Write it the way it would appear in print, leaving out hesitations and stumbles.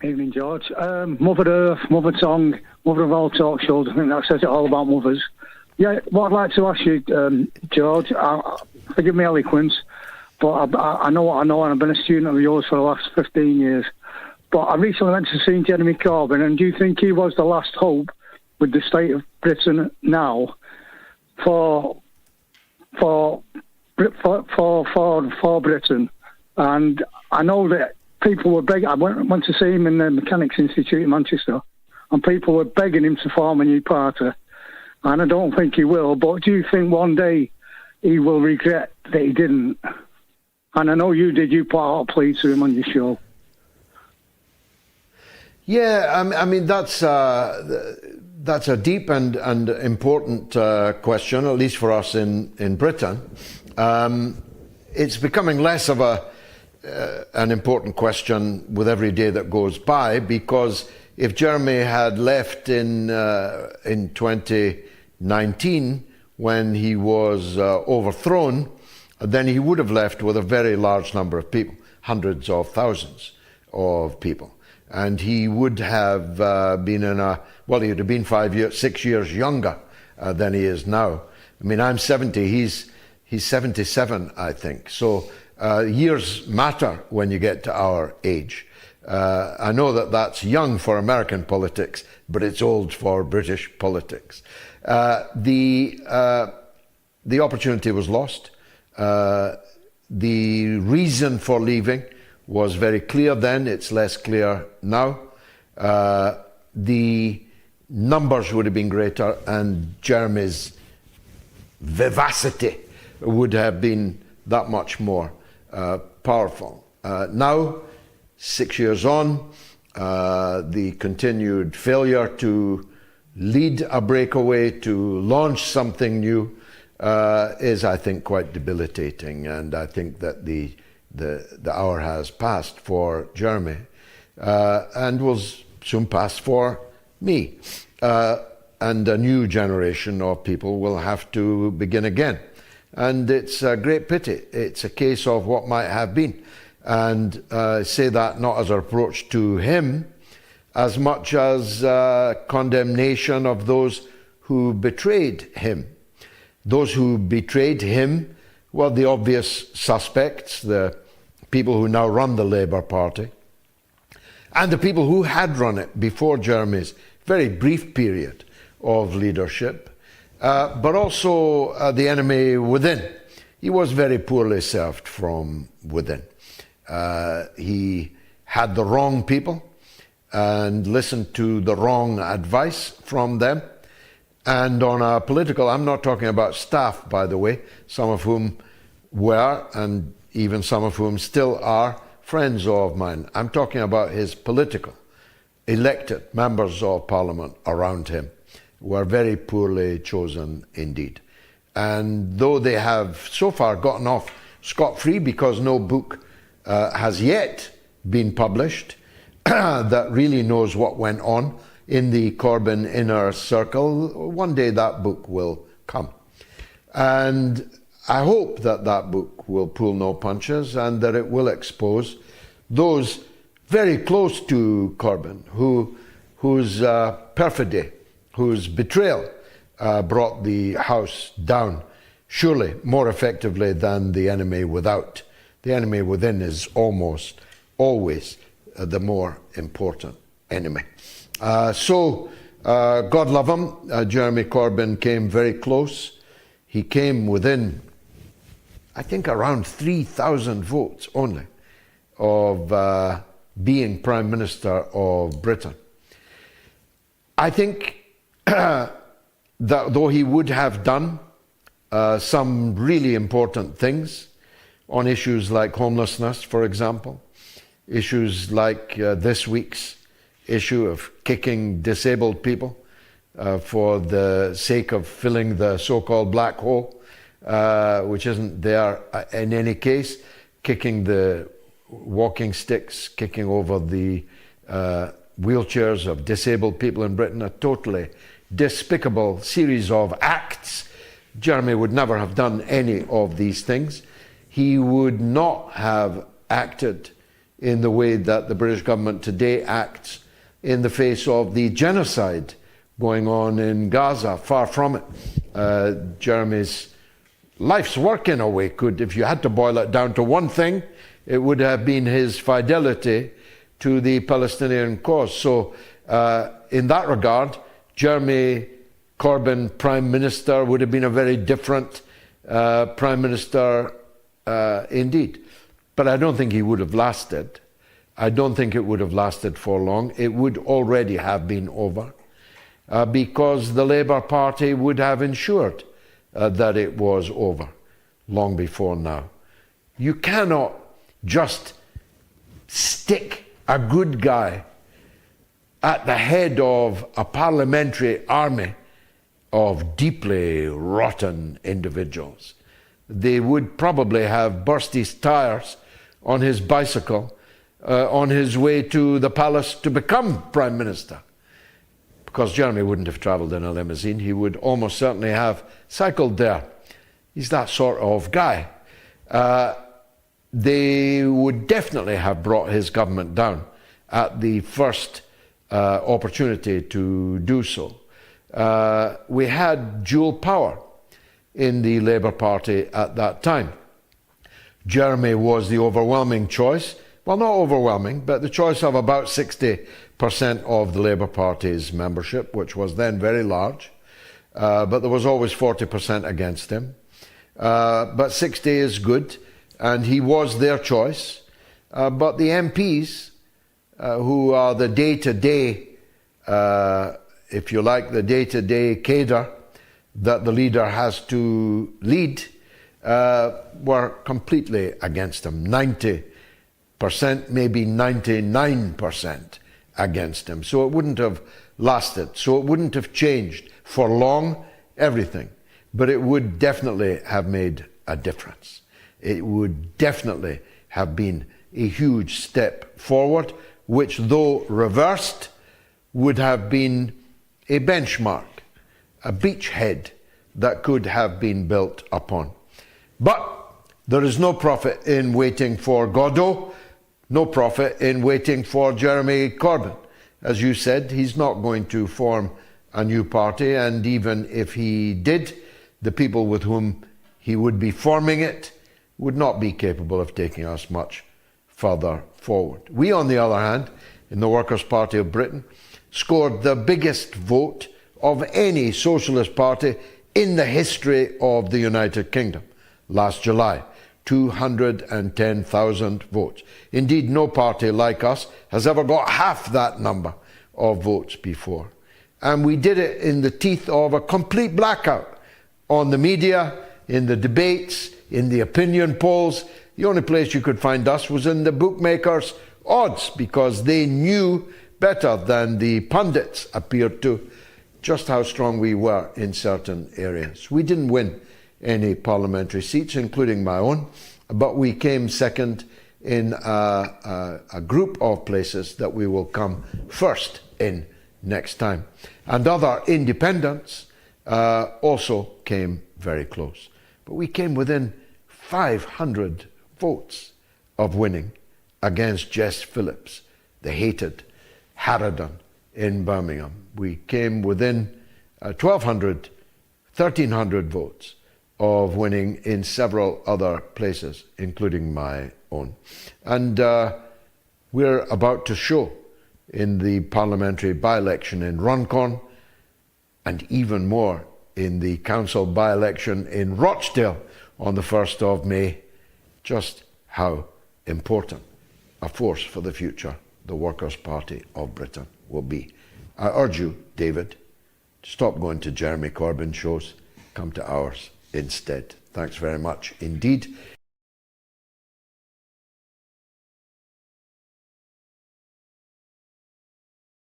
Evening, George. Mother Earth, Mother Tongue, mother of all talk shows. I think that says it all about mothers. Yeah, what I'd like to ask you, George, forgive me eloquence, but I know what I know, and I've been a student of yours for the last 15 years. But I recently went to see Jeremy Corbyn, and do you think he was the last hope with the state of Britain now for Britain? And I know that people were begging. I went to see him in the Mechanics Institute in Manchester, and people were begging him to form a new party. And I don't think he will, but do you think one day he will regret that he didn't? And I know you did. You put out a plea to him on your show. Yeah, I mean that's a deep and important question, at least for us in Britain. It's becoming less of an important question with every day that goes by, because if Jeremy had left in 2019 when he was overthrown, then he would have left with a very large number of people, hundreds of thousands of people. And he would have been he would have been 6 years younger than he is now. I mean, I'm 70, he's 77, I think. So years matter when you get to our age. I know that that's young for American politics, but it's old for British politics. The opportunity was lost. The reason for leaving was very clear then, it's less clear now. The numbers would have been greater, and Jeremy's vivacity would have been that much more powerful. Now, 6 years on, the continued failure to lead a breakaway, to launch something new, is, I think, quite debilitating. And I think that the hour has passed for Jeremy, and will soon pass for me. And a new generation of people will have to begin again. And it's a great pity. It's a case of what might have been. And say that not as a reproach to him, as much as condemnation of those who betrayed him. Those who betrayed him were the obvious suspects, the people who now run the Labour Party, and the people who had run it before Jeremy's very brief period of leadership, but also the enemy within. He was very poorly served from within. He had the wrong people and listened to the wrong advice from them. And on a political, I'm not talking about staff, by the way, some of whom were, and even some of whom still are, friends of mine. I'm talking about his political, elected members of Parliament around him, who are very poorly chosen indeed. And though they have so far gotten off scot-free, because no book has yet been published that really knows what went on in the Corbyn inner circle, one day that book will come. And I hope that that book will pull no punches, and that it will expose those very close to Corbyn, whose perfidy, whose betrayal brought the House down, surely more effectively than the enemy without. The enemy within is almost always the more important enemy. So, God love him, Jeremy Corbyn came very close. He came within, I think, around 3,000 votes only of being Prime Minister of Britain. I think that though he would have done some really important things on issues like homelessness, for example, issues like this week's issue of kicking disabled people for the sake of filling the so-called black hole, which isn't there in any case, kicking the walking sticks, kicking over the wheelchairs of disabled people in Britain, a totally despicable series of acts. Jeremy would never have done any of these things. He would not have acted in the way that the British government today acts in the face of the genocide going on in Gaza. Far from it. Jeremy's life's work, in a way, could, if you had to boil it down to one thing, it would have been his fidelity to the Palestinian cause. So in that regard, Jeremy Corbyn, Prime Minister, would have been a very different Prime Minister indeed. But I don't think he would have lasted. I don't think it would have lasted for long. It would already have been over because the Labour Party would have ensured that it was over long before now. You cannot just stick a good guy at the head of a parliamentary army of deeply rotten individuals. They would probably have burst his tires on his bicycle on his way to the palace to become Prime Minister. Because Jeremy wouldn't have travelled in a limousine, he would almost certainly have cycled there. He's that sort of guy. They would definitely have brought his government down at the first opportunity to do so. We had dual power in the Labour Party at that time. Jeremy was the overwhelming choice. Well, not overwhelming, but the choice of about 60% of the Labour Party's membership, which was then very large. But there was always 40% against him. But 60 is good, and he was their choice. But the MPs, who are the day-to-day, if you like, the day-to-day cadre that the leader has to lead, were completely against him. 90%, maybe 99% against him. So it wouldn't have lasted. So it wouldn't have changed for long, everything. But it would definitely have made a difference. It would definitely have been a huge step forward, which, though reversed, would have been a benchmark, a beachhead that could have been built upon. But there is no profit in waiting for Godot, no profit in waiting for Jeremy Corbyn. As you said, he's not going to form a new party, and even if he did, the people with whom he would be forming it would not be capable of taking us much further forward. We, on the other hand, in the Workers' Party of Britain, scored the biggest vote of any socialist party in the history of the United Kingdom last July. 210,000 votes. Indeed, no party like us has ever got half that number of votes before. And we did it in the teeth of a complete blackout on the media, in the debates, in the opinion polls. The only place you could find us was in the bookmakers' odds, because they knew better than the pundits appeared to just how strong we were in certain areas. We didn't win any parliamentary seats, including my own, but we came second in a group of places that we will come first in next time. And other independents also came very close. But we came within 500 votes of winning against Jess Phillips, the hated Harridan in Birmingham. We came within 1,200, 1,300 votes of winning in several other places, including my own. And we're about to show in the parliamentary by-election in Runcorn, and even more in the council by-election in Rochdale on the 1st of May, just how important a force for the future the Workers' Party of Britain will be. I urge you, David, to stop going to Jeremy Corbyn shows, come to ours instead. Thanks very much indeed.